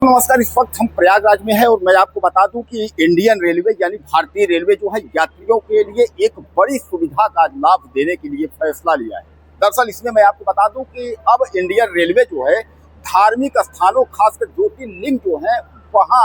नमस्कार। इस वक्त हम प्रयागराज में हैं और मैं आपको बता दूं कि इंडियन रेलवे यानी भारतीय रेलवे जो है यात्रियों के लिए एक बड़ी सुविधा का लाभ देने के लिए फैसला लिया है। दरअसल इसमें मैं आपको बता दूं कि अब इंडियन रेलवे जो है धार्मिक स्थानों खासकर ज्योतिर्लिंग जो है वहाँ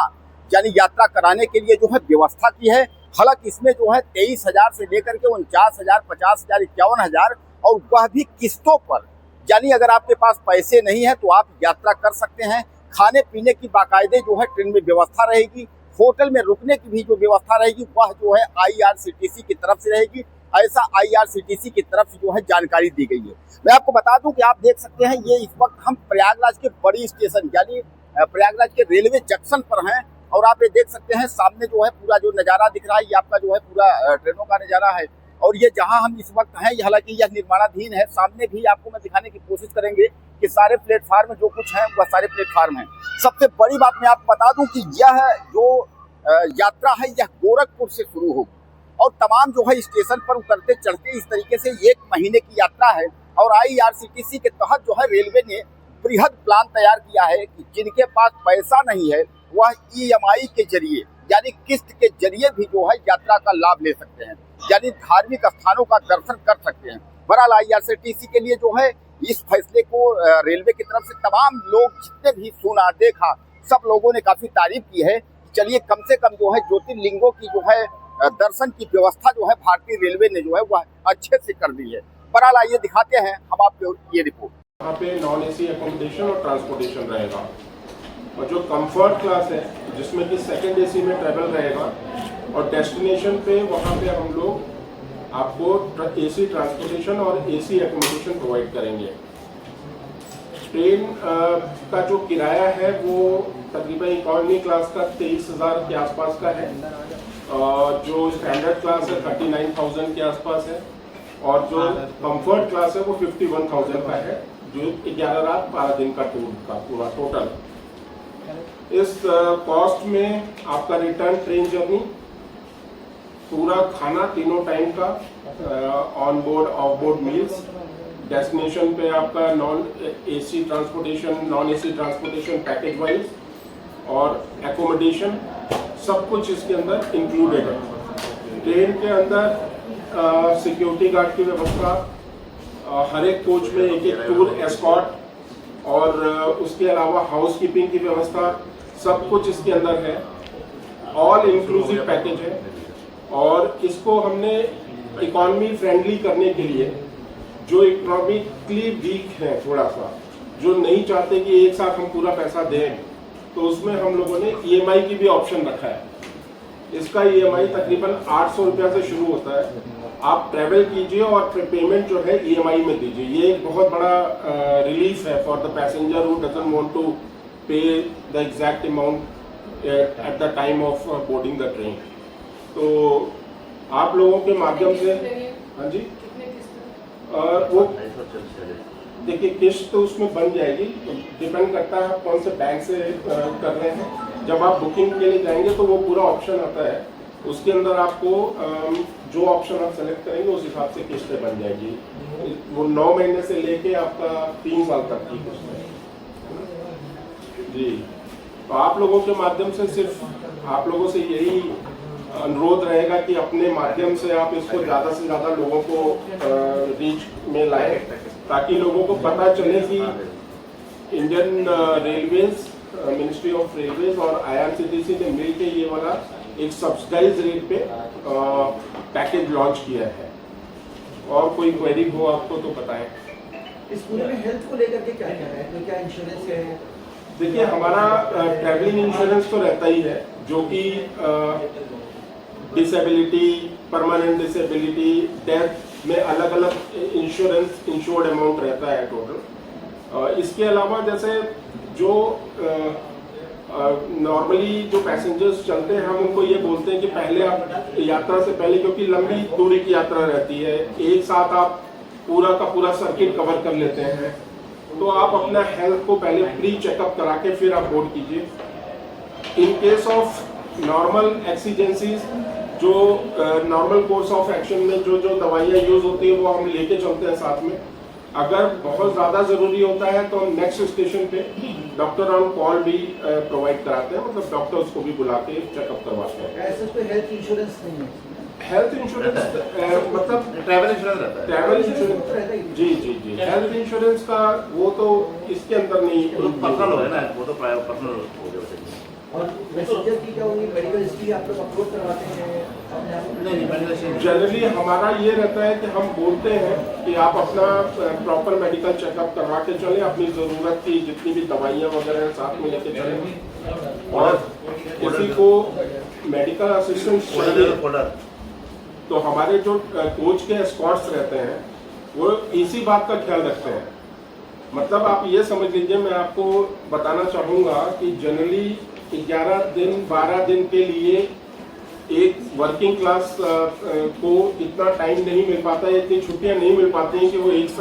यानी यात्रा कराने के लिए जो है व्यवस्था की है। हालांकि इसमें जो है 23,000 से लेकर के 49,000, 50,000, 51,000 और वह भी किस्तों पर, यानी अगर आपके पास पैसे नहीं है तो आप यात्रा कर सकते हैं। खाने पीने की बाकायदे जो है ट्रेन में व्यवस्था रहेगी। होटल में रुकने की भी जो व्यवस्था रहेगी वह जो है आईआरसीटीसी की तरफ से रहेगी। ऐसा आईआरसीटीसी की तरफ से जो है जानकारी दी गई है। मैं आपको बता दूं कि आप देख सकते हैं ये इस वक्त हम प्रयागराज के बड़ी स्टेशन यानी प्रयागराज के रेलवे जंक्शन पर हैं और आप ये देख सकते हैं सामने जो है पूरा जो नज़ारा दिख रहा है ये आपका जो है पूरा ट्रेनों का नज़ारा है। और ये जहां हम इस वक्त हैं हालांकि यह निर्माणाधीन है। सामने भी आपको मैं दिखाने की कोशिश करेंगे कि सारे प्लेटफार्म जो कुछ हैं वह सारे प्लेटफार्म हैं। सबसे बड़ी बात मैं आपको बता दूं कि यह जो यात्रा है यह गोरखपुर से शुरू होगी और तमाम जो है स्टेशन पर उतरते चढ़ते इस तरीके से 1 महीने की यात्रा है। और आईआरसीटीसी के तहत जो है रेलवे ने बृहद प्लान तैयार किया है कि जिनके पास पैसा नहीं है वह ईएमआई के जरिए यानी किस्त के जरिए भी जो है यात्रा का लाभ ले सकते हैं, यानी धार्मिक स्थानों का दर्शन कर सकते हैं। बहरहाल आईआरसीटीसी के लिए जो है इस फैसले को रेलवे की तरफ से तमाम लोग जितने भी सुना देखा सब लोगों ने काफी तारीफ की है। चलिए कम से कम जो है ज्योतिर्लिंगों की जो है दर्शन की व्यवस्था जो है भारतीय रेलवे ने जो है वह अच्छे से कर दी है। बहरहाल आइए दिखाते हैं हम आपको ये रिपोर्ट। यहाँ पे नॉन एसी एकोमोडेशन और ट्रांसपोर्टेशन रहेगा और जो कंफर्ट क्लास है जिसमें कि सेकंड एसी में ट्रेवल रहेगा और डेस्टिनेशन पे वहाँ पे हम लोग आपको एसी ट्रांसपोर्टेशन और एसी एकोमोडेशन प्रोवाइड करेंगे। ट्रेन का जो किराया है वो तकरीबन इकोनॉमी क्लास का 23,000 के आसपास का है और जो स्टैंडर्ड क्लास है 39,000 के आसपास है और जो कंफर्ट क्लास है वो 51,000 का है, जो 11 रात 12 दिन का टूर का पूरा टोटल। इस कॉस्ट में आपका रिटर्न ट्रेन जर्नी, पूरा खाना तीनों टाइम का, on board of board meals, destination पे आपका non AC transportation package wise और एकोमोडेशन सब कुछ इसके अंदर इंक्लूडेड है। ट्रेन के अंदर सिक्योरिटी गार्ड की व्यवस्था, हर एक कोच में एक टूर एस्कॉर्ट और उसके अलावा हाउस कीपिंग की व्यवस्था सब कुछ इसके अंदर है। ऑल इंक्लूसिव पैकेज है और इसको हमने इकोनॉमी फ्रेंडली करने के लिए जो इकोनॉमिकली वीक है थोड़ा सा, जो नहीं चाहते कि एक साथ हम पूरा पैसा दें, तो उसमें हम लोगों ने ईएमआई की भी ऑप्शन रखा है। इसका ईएमआई तकरीबन 800 रुपया से शुरू होता है। आप ट्रैवल कीजिए और फिर पेमेंट जो है ईएमआई में दीजिए। ये एक बहुत बड़ा रिलीफ है for the passenger who doesn't want to pay the exact amount at the time of boarding the train. तो आप लोगों के माध्यम से, हाँ जी, वो देखिए किस्त तो उसमें बन जाएगी, डिपेंड करता है आप कौन से बैंक से कर रहे हैं। जब आप बुकिंग के लिए जाएंगे तो वो पूरा ऑप्शन आता है, उसके अंदर आपको जो ऑप्शन आप सेलेक्ट करेंगे उस हिसाब से किस्तें बन जाएगी। वो 9 महीने से लेके आपका 3 साल तक की किस्त है जी। तो आप लोगों के माध्यम से सिर्फ आप लोगों से यही अनुरोध रहेगा कि अपने माध्यम से आप इसको ज़्यादा से ज़्यादा लोगों को रीच में लाए, ताकि लोगों को पता चले कि Indian railways, ministry of railways और आईआरसीटीसी ने मिलकर ये वाला एक सब्सिडाइज रेट पे पैकेज लॉन्च किया है। और कोई क्वेरी हो आपको तो बताएं। इस पूरे में हेल्थ को लेकर के क्या क्या है, तो क्या इंश्योरेंस है? देखिए हमारा ट्रैवलिंग इंश्योरेंस तो रहता ही है, जो कि डिसेबिलिटी, परमानेंट डिसेबिलिटी, डेथ में अलग अलग इंश्योर्ड अमाउंट रहता है टोटल। इसके अलावा जैसे जो नॉर्मली जो पैसेंजर्स चलते हैं हम उनको ये बोलते हैं कि पहले आप यात्रा से पहले, क्योंकि लंबी दूरी की यात्रा रहती है, एक साथ आप पूरा का पूरा सर्किट कवर कर लेते हैं, तो आप अपना हेल्थ को पहले प्री चेकअप करा के फिर आप बोर्ड कीजिए। इन केस ऑफ नॉर्मल एक्सीडेंसीज, जो नॉर्मल कोर्स ऑफ एक्शन में जो जो दवाइयाँ यूज होती है वो हम लेके चलते हैं साथ में। अगर बहुत ज़्यादा ज़रूरी होता है तो हम नेक्स्ट स्टेशन पे डॉक्टर ऑन कॉल भी प्रोवाइड कराते हैं, मतलब डॉक्टर्स को भी बुला के चेकअप करवाते हैं। ऐसा कोई हेल्थ इंश्योरेंस नहीं है? हेल्थ इंश्योरेंस मतलब ट्रैवल इंश्योरेंस रहता है। ट्रैवल तो इंश्योरेंस, रहता ही है। जी जी जी, हेल्थ इंश्योरेंस का वो तो इसके अंदर नहीं, वो तो पर्सनल हो गया ना, वो तो पर्सनल हो गया वैसे। और प्रोसीजर की क्या होगी? मेडिकल हिस्ट्री आप लोग अपलोड करवाते हैं अपने आप? नहीं मेडिकल जनरली हमारा ये रहता है कि हम बोलते हैं कि आप अपना प्रॉपर मेडिकल चेकअप करवा के चलें, अपनी ज़रूरत की जितनी भी दवाइयाँ वगैरह हैं साथ में लेके चलें, और किसी को मेडिकल असिस्टेंस चाहिए तो हमारे जो कोच के एस्कॉर्ट्स रहते हैं वो इसी बात का ख्याल रखते हैं। मतलब आप ये समझ लीजिए, मैं आपको बताना चाहूँगा कि जनरली 11 दिन 12 दिन के लिए एक वर्किंग क्लास को इतना टाइम नहीं मिल पाता है, इतनी छुट्टियां नहीं मिल पाती हैं कि वो एक साथ